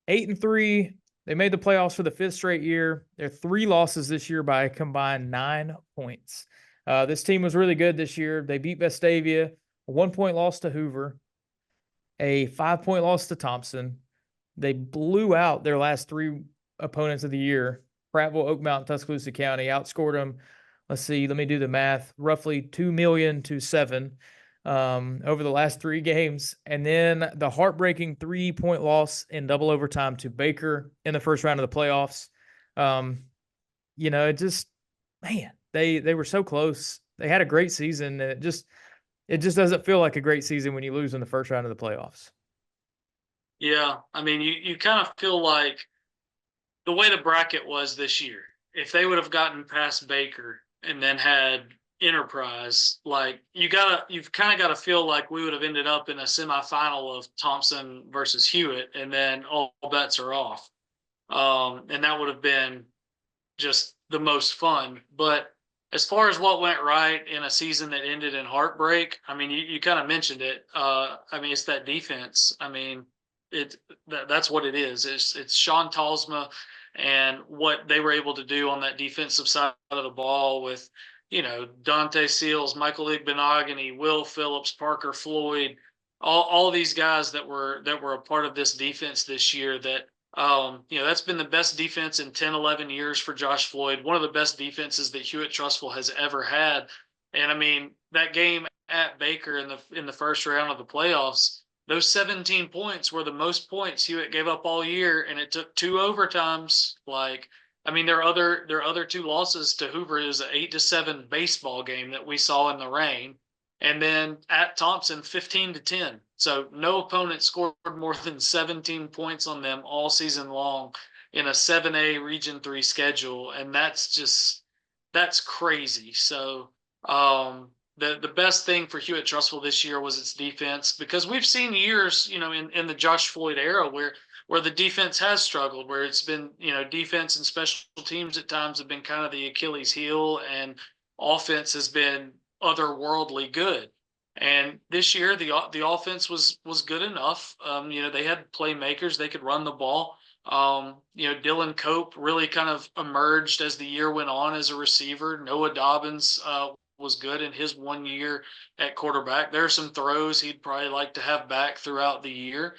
8-3. They made the playoffs for the 5th straight year. They're 3 losses this year by a combined 9 points. This team was really good this year. They beat Vestavia, a 1-point loss to Hoover, a 5-point loss to Thompson. They blew out their last 3 opponents of the year. Prattville, Oak Mountain, Tuscaloosa County outscored them. Let me do the math. Roughly 2 million to 7 over the last 3 games. And then the heartbreaking 3-point loss in double overtime to Baker in the first round of the playoffs. They were so close. They had a great season, and it just doesn't feel like a great season when you lose in the first round of the playoffs. Yeah, I mean, you kind of feel like the way the bracket was this year, if they would have gotten past Baker and then had Enterprise, like you've kind of got to feel like we would have ended up in a semifinal of Thompson versus Hewitt, and then all bets are off. And that would have been just the most fun. But as far as what went right in a season that ended in heartbreak, I mean, you kind of mentioned it. I mean, it's that defense. I mean, that's what it is. It's Sean Talsma and what they were able to do on that defensive side of the ball with, Dante Seals, Michael Igbenogany, Will Phillips, Parker Floyd, all these guys that were a part of this defense this year that, that's been the best defense in 10, 11 years for Josh Floyd, one of the best defenses that Hewitt-Trussville has ever had. And I mean, that game at Baker in the first round of the playoffs, those 17 points were the most points Hewitt gave up all year, and it took 2 overtimes. Like, I mean, their other 2 losses to Hoover is an 8-7 baseball game that we saw in the rain, and then at Thompson, 15-10. So no opponent scored more than 17 points on them all season long in a 7A Region 3 schedule, and that's crazy. So the best thing for Hewitt-Trussville this year was its defense, because we've seen years, in the Josh Floyd era where the defense has struggled, where it's been, defense and special teams at times have been kind of the Achilles heel, and offense has been otherworldly good. And this year, the offense was good enough. They had playmakers; they could run the ball. Dylan Cope really kind of emerged as the year went on as a receiver. Noah Dobbins was good in his 1 year at quarterback. There are some throws he'd probably like to have back throughout the year.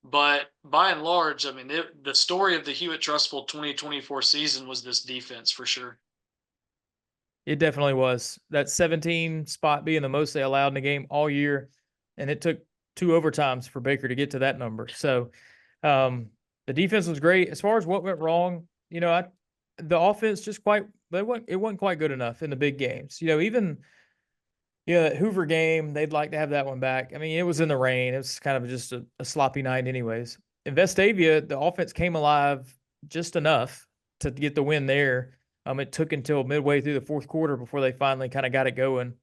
But by and large, I mean, the story of the Hewitt-Trussville 2024 season was this defense for sure. It definitely was. That 17 spot being the most they allowed in the game all year, and it took 2 overtimes for Baker to get to that number. So the defense was great. As far as what went wrong, the offense it wasn't quite good enough in the big games. Even that Hoover game, they'd like to have that one back. I mean, it was in the rain. It was kind of just a sloppy night anyways. In Vestavia, the offense came alive just enough to get the win there. It took until midway through the 4th quarter before they finally kind of got it going.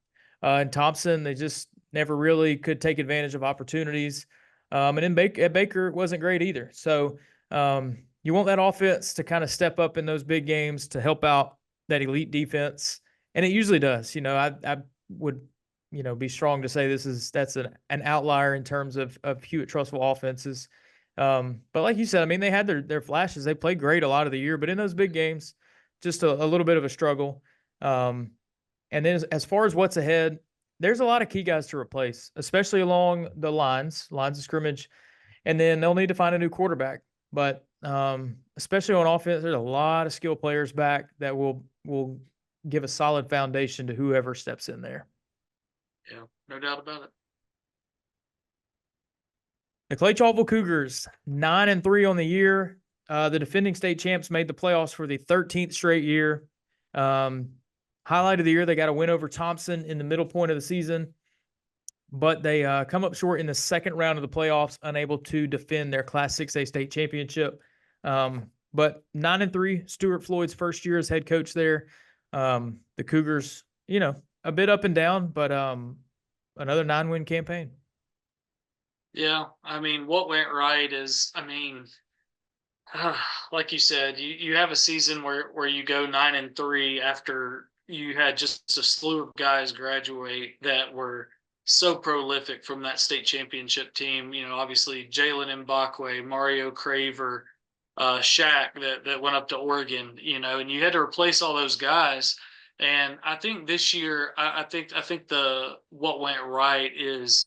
And Thompson, they just never really could take advantage of opportunities. And then at Baker, it wasn't great either. So you want that offense to kind of step up in those big games to help out that elite defense. And it usually does. I would, be strong to say that's an outlier in terms of Hewitt-Trussville offenses. But like you said, I mean, they had their flashes. They played great a lot of the year, but in those big games, just a little bit of a struggle. And then as far as what's ahead, there's a lot of key guys to replace, especially along the lines of scrimmage. And then they'll need to find a new quarterback. But especially on offense, there's a lot of skill players back that will give a solid foundation to whoever steps in there. Yeah, no doubt about it. The Clay Chalkville Cougars, 9-3 on the year. The defending state champs made the playoffs for the 13th straight year. Highlight of the year, they got a win over Thompson in the middle point of the season, but they come up short in the second round of the playoffs, unable to defend their Class 6A state championship. But 9-3, Stuart Floyd's first year as head coach there. The Cougars, a bit up and down, but another 9-win campaign. Yeah, I mean, what went right is, like you said, you have a season where you go 9-3 after you had just a slew of guys graduate that were so prolific from that state championship team. Obviously Jalen Mbakwe, Mario Craver, Shaq that went up to Oregon, and you had to replace all those guys. And I think this year, I think the what went right is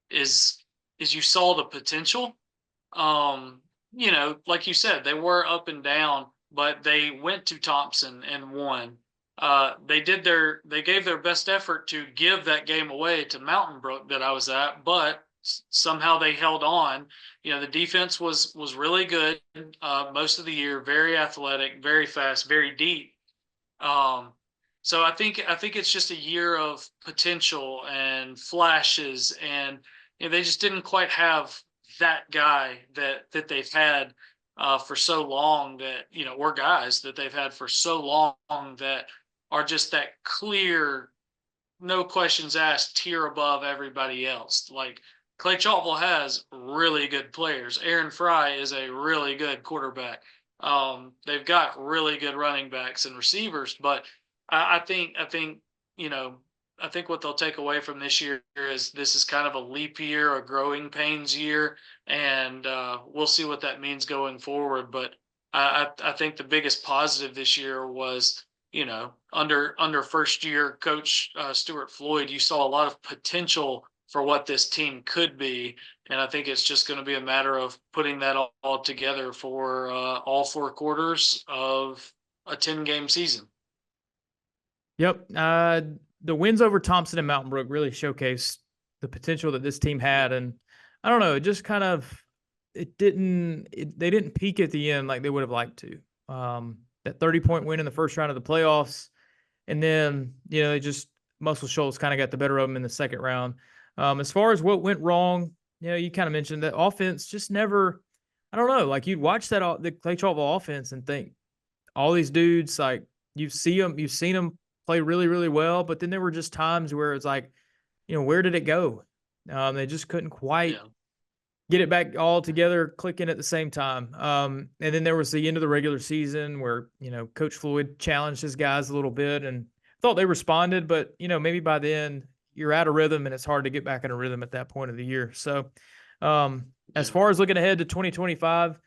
you saw the potential. Like you said, they were up and down, but they went to Thompson and won. They gave their best effort to give that game away to Mountain Brook that I was at, but somehow they held on. The defense was really good most of the year, very athletic, very fast, very deep. So I think it's just a year of potential and flashes, and they just didn't quite have that guy that they've had for so long, that or guys that they've had for so long that are just that clear, no questions asked, tier above everybody else. Like Clay Chalkville has really good players. Aaron Fry is a really good quarterback. They've got really good running backs and receivers, but I think what they'll take away from this year is this is kind of a leap year, a growing pains year, and we'll see what that means going forward. But I think the biggest positive this year was, under first year coach Stuart Floyd, you saw a lot of potential for what this team could be, and I think it's just going to be a matter of putting that all together for all 4 quarters of a 10-game season. Yep. The wins over Thompson and Mountain Brook really showcased the potential that this team had. And I don't know, it just kind of, they didn't peak at the end like they would have liked to. That 30-point win in the first round of the playoffs. And then, they just, Muscle Shoals kind of got the better of them in the second round. As far as what went wrong, you kind of mentioned that offense just never, I don't know, like you'd watch the Clay Chalkville offense and think all these dudes, like you've seen them play really, really well, but then there were just times where it's like, where did it go? They just couldn't quite get it back all together, clicking at the same time. And then there was the end of the regular season where, Coach Floyd challenged his guys a little bit and thought they responded, but, maybe by then you're out of rhythm and it's hard to get back in a rhythm at that point of the year. So as far as looking ahead to 2025,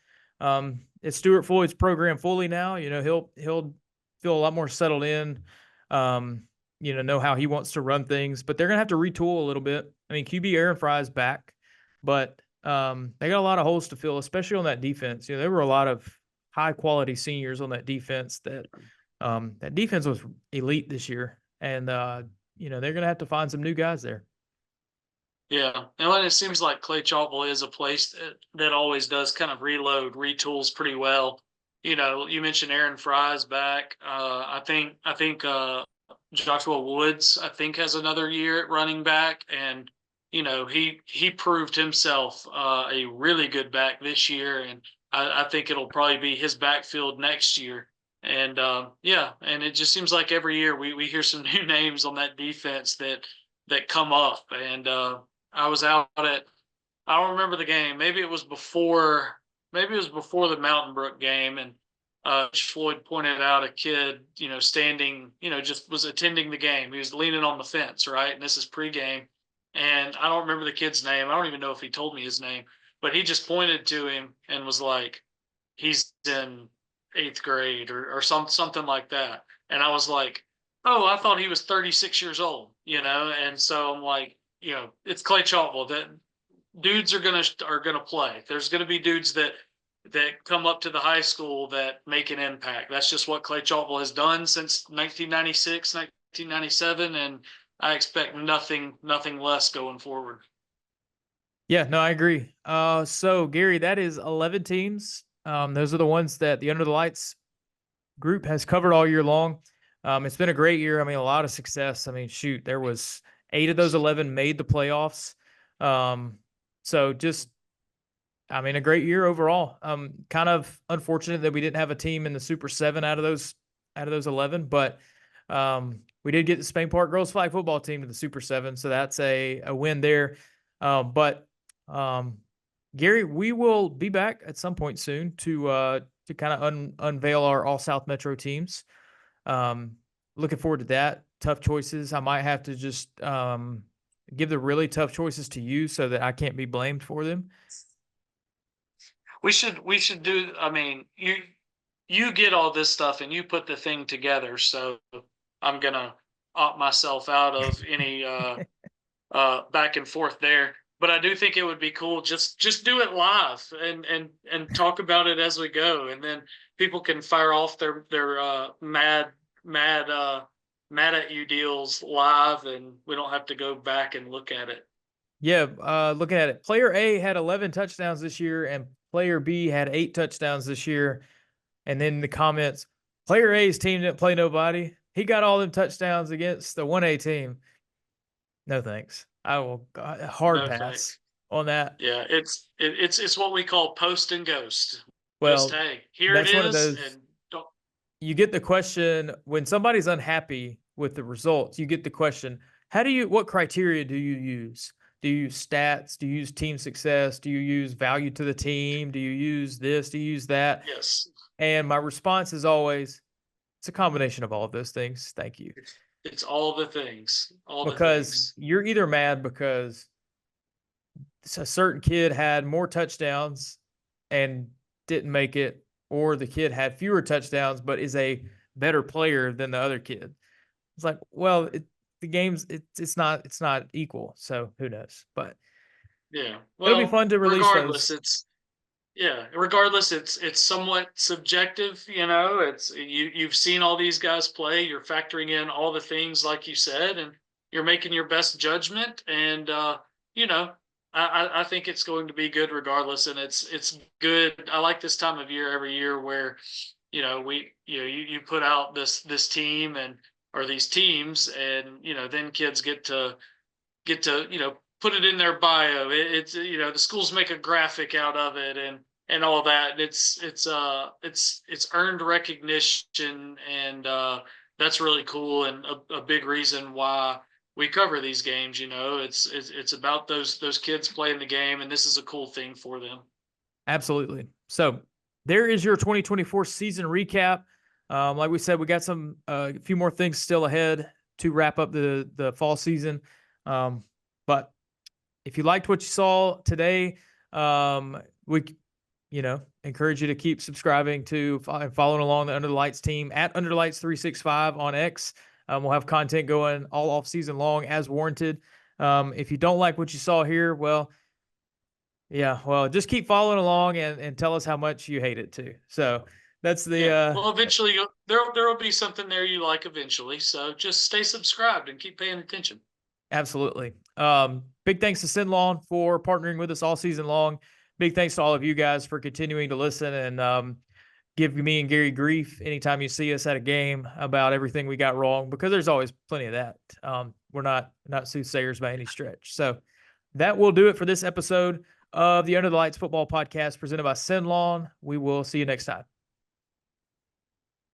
it's Stuart Floyd's program fully now. He'll feel a lot more settled in. Know how he wants to run things, but they're going to have to retool a little bit. I mean, QB Aaron Fry is back, but they got a lot of holes to fill, especially on that defense. There were a lot of high quality seniors on that defense that defense was elite this year. And, they're going to have to find some new guys there. Yeah. And it seems like Clay Chalkville is a place that always does kind of retools pretty well. You mentioned Aaron Fry's back. I think Joshua Woods, has another year at running back, and he proved himself a really good back this year, and I think it'll probably be his backfield next year. And and it just seems like every year we hear some new names on that defense that come up. And I was out I don't remember the game. Maybe it was before the Mountain Brook game, and Floyd pointed out a kid, standing, just was attending the game. He was leaning on the fence, right? And this is pregame. And I don't remember the kid's name. I don't even know if he told me his name, but he just pointed to him and was like, he's in 8th grade or something like that. And I was like, oh, I thought he was 36 years old, And so I'm like, it's Clay Chalkville. That dudes are gonna play. There's gonna be dudes that come up to the high school that make an impact. That's just what Clay Chalkville has done since 1996, 1997, and I expect nothing less going forward. Yeah, no, I agree. So Gary, that is 11 teams Those are the ones that the Under the Lights group has covered all year long. It's been a great year. I mean, a lot of success. I mean, shoot, there was 8 of those 11 made the playoffs. So just, I mean, a great year overall. Kind of unfortunate that we didn't have a team in the Super 7 out of those 11, but we did get the Spain Park girls flag football team to the Super 7, so that's a win there. But Gary, we will be back at some point soon to kind of unveil our All South Metro teams. Looking forward to that. Tough choices. I might have to just give the really tough choices to you so that I can't be blamed for them. We should do. I mean, you get all this stuff and you put the thing together. So I'm gonna opt myself out of any back and forth there. But I do think it would be cool. Just do it live and talk about it as we go, and then people can fire off their mad at you deals live, and we don't have to go back and look at it. Yeah, looking at it, player A had 11 touchdowns this year, and player B had 8 touchdowns this year. And then the comments, player A's team didn't play nobody. He got all them touchdowns against the 1A team. No thanks. I will hard pass Thanks on that. Yeah, it's what we call post and ghost. Well, just, hey, here it that's one of is, those. and don't. You get the question when somebody's unhappy with the results. You get the question, what criteria do you use? Do you use stats? Do you use team success? Do you use value to the team? Do you use this? Do you use that? Yes. And my response is always, it's a combination of all of those things. Thank you. It's all the things. Because you're either mad because a certain kid had more touchdowns and didn't make it, or the kid had fewer touchdowns but is a better player than the other kid. It's like, well, the game's it's not equal, so who knows? But yeah, well, it'll be fun to release regardless, those. Regardless, it's somewhat subjective. It's you've seen all these guys play. You're factoring in all the things like you said, and you're making your best judgment. And I think it's going to be good regardless, and it's good. I like this time of year every year where you put out this team or these teams, and then kids get to put it in their bio. It's the schools make a graphic out of it and all that. It's earned recognition, and that's really cool, and a big reason why we cover these games. It's about those kids playing the game, and this is a cool thing for them. Absolutely. So there is your 2024 season recap. Like we said, we got a few more things still ahead to wrap up the fall season. But if you liked what you saw today, we encourage you to keep subscribing to and following along the Under the Lights team at Under the Lights 365 on X. We'll have content going all off season long as warranted. If you don't like what you saw here, just keep following along and tell us how much you hate it too. So that's well, eventually there will be something there you like eventually. So just stay subscribed and keep paying attention. Absolutely. Big thanks to SYNLawn for partnering with us all season long. Big thanks to all of you guys for continuing to listen and give me and Gary grief anytime you see us at a game about everything we got wrong, because there's always plenty of that. We're not soothsayers by any stretch. So that will do it for this episode of the Under the Lights Football Podcast presented by SYNLawn. We will see you next time.